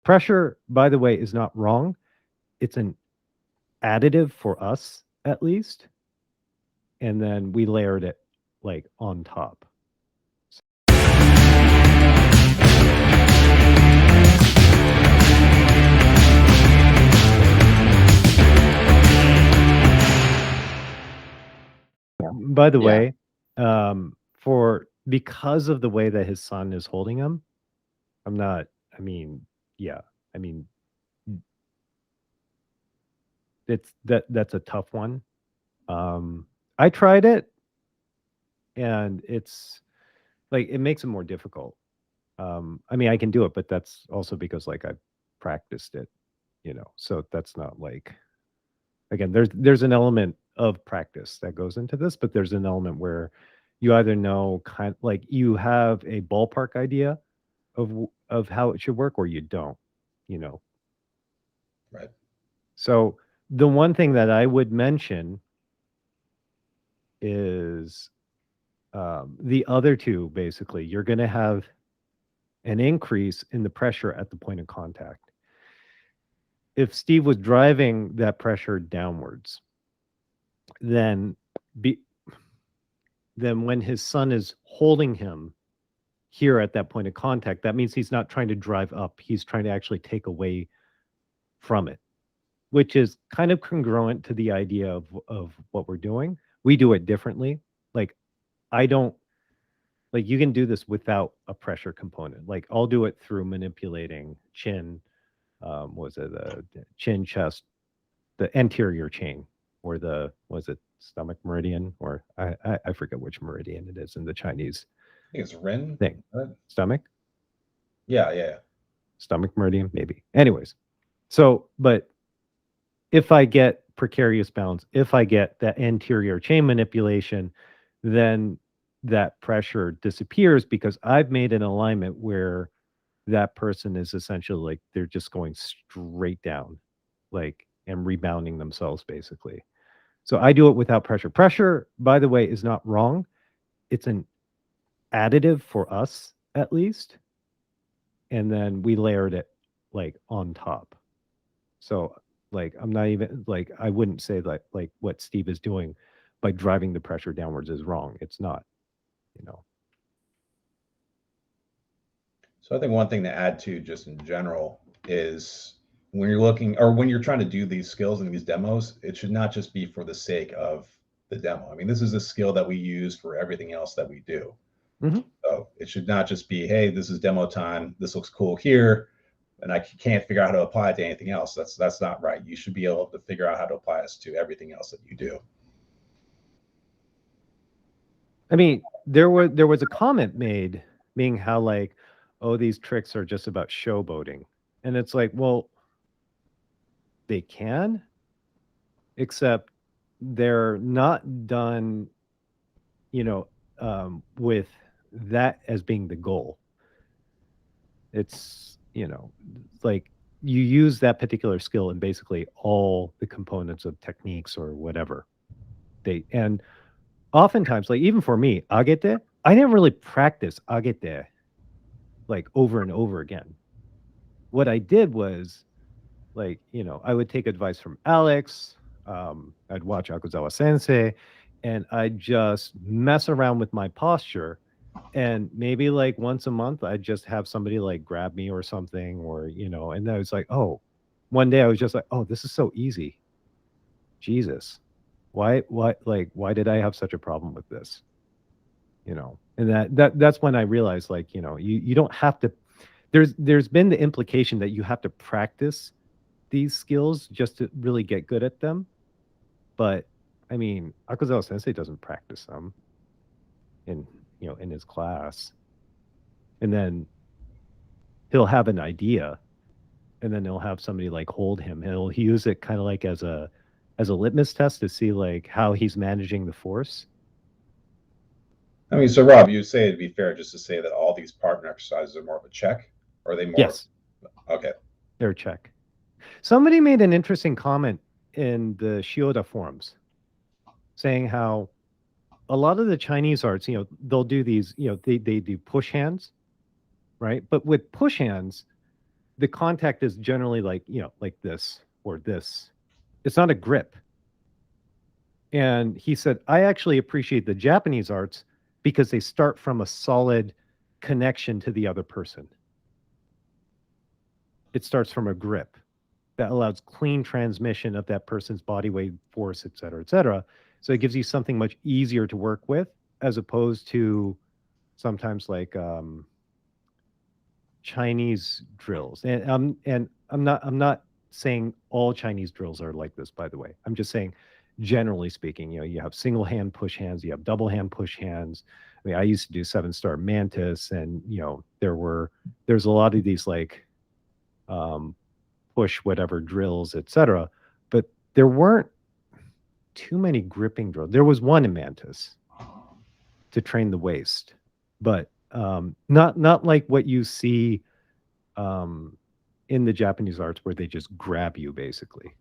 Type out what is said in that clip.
Pressure, by the way, is not wrong. It's an additive for us, at least. And then we layered it like on top. By the Yeah. way, for because of the way that his son is holding him, I'm not. I mean, yeah. I mean, that's a tough one. I tried it, and it's like it makes it more difficult. I mean, I can do it, but that's also because like I practiced it, So that's not like again. There's an element of practice that goes into this, but there's an element where you either know kind like you have a ballpark idea of how it should work, or you don't. You know. Right. So the one thing that I would mention is the other two. Basically, you're going to have an increase in the pressure at the point of contact. If Steve was driving that pressure downwards, then be, then when his son is holding him here at that point of contact, that means he's not trying to drive up. He's trying to actually take away from it, which is kind of congruent to the idea of what we're doing. We do it differently. Like I don't like you can do this without a pressure component. Like I'll do it through manipulating chin, was it the chin chest, the anterior chain, or the was it stomach meridian, or I forget which meridian it is in the Chinese I think it's Rin. thing. Right? Stomach, Yeah, yeah, yeah. stomach meridian, maybe. Anyways, so but if I get precarious balance, if I get that anterior chain manipulation, then that pressure disappears because I've made an alignment where that person is essentially like they're just going straight down, like and rebounding themselves basically. So I do it without pressure. Pressure, by the way, is not wrong. It's an additive for us at least. And then we layered it like on top. So like I'm not even like I wouldn't say that like what Steve is doing by driving the pressure downwards is wrong. It's not, you know. So I think one thing to add to just in general is when you're looking or when you're trying to do these skills and these demos, it should not just be for the sake of the demo. I mean, this is a skill that we use for everything else that we do. Mhm. So it should not just be, hey, this is demo time. This looks cool here, and I can't figure out how to apply it to anything else. That's not right. You should be able to figure out how to apply this to everything else that you do. I mean, there was a comment made being how like, oh, these tricks are just about showboating. And it's like, well, they can, except they're not done, you know, with that as being the goal. It's, like you use that particular skill in basically all the components of techniques or whatever. And oftentimes, like even for me, agete, I didn't really practice agete like over and over again. What I did was like, I would take advice from Alex. I'd watch Akuzawa Sensei, and I'd just mess around with my posture. And maybe like once a month, I'd just have somebody like grab me or something, or, and then I was like, oh, one day I was just like, oh, this is so easy. Jesus. Why did I have such a problem with this? And that's when I realized like, you don't have to, there's been the implication that you have to practice these skills just to really get good at them. But I mean, Akazawa Sensei doesn't practice them in in his class, and then he'll have an idea, and then he'll have somebody like hold him. He use it kind of like as a litmus test to see like how he's managing the force. I mean, so Rob, you say it'd be fair just to say that all these partner exercises are more of a check, or are they more? Yes, Okay. they're check. Somebody made an interesting comment in the Shioda forums saying how a lot of the Chinese arts, they'll do these, they do push hands, right? But with push hands, the contact is generally like, like this or this. It's not a grip. And he said, I actually appreciate the Japanese arts because they start from a solid connection to the other person. It starts from a grip that allows clean transmission of that person's body weight, force, et cetera, et cetera. So it gives you something much easier to work with, as opposed to sometimes like Chinese drills. And I'm not saying all Chinese drills are like this, by the way. I'm just saying, generally speaking, you have single hand push hands, you have double hand push hands. I mean, I used to do 7-star mantis, and there's a lot of these like push whatever drills, etc. But there weren't too many gripping drills. There was one in mantis to train the waist, but not like what you see in the Japanese arts where they just grab you basically.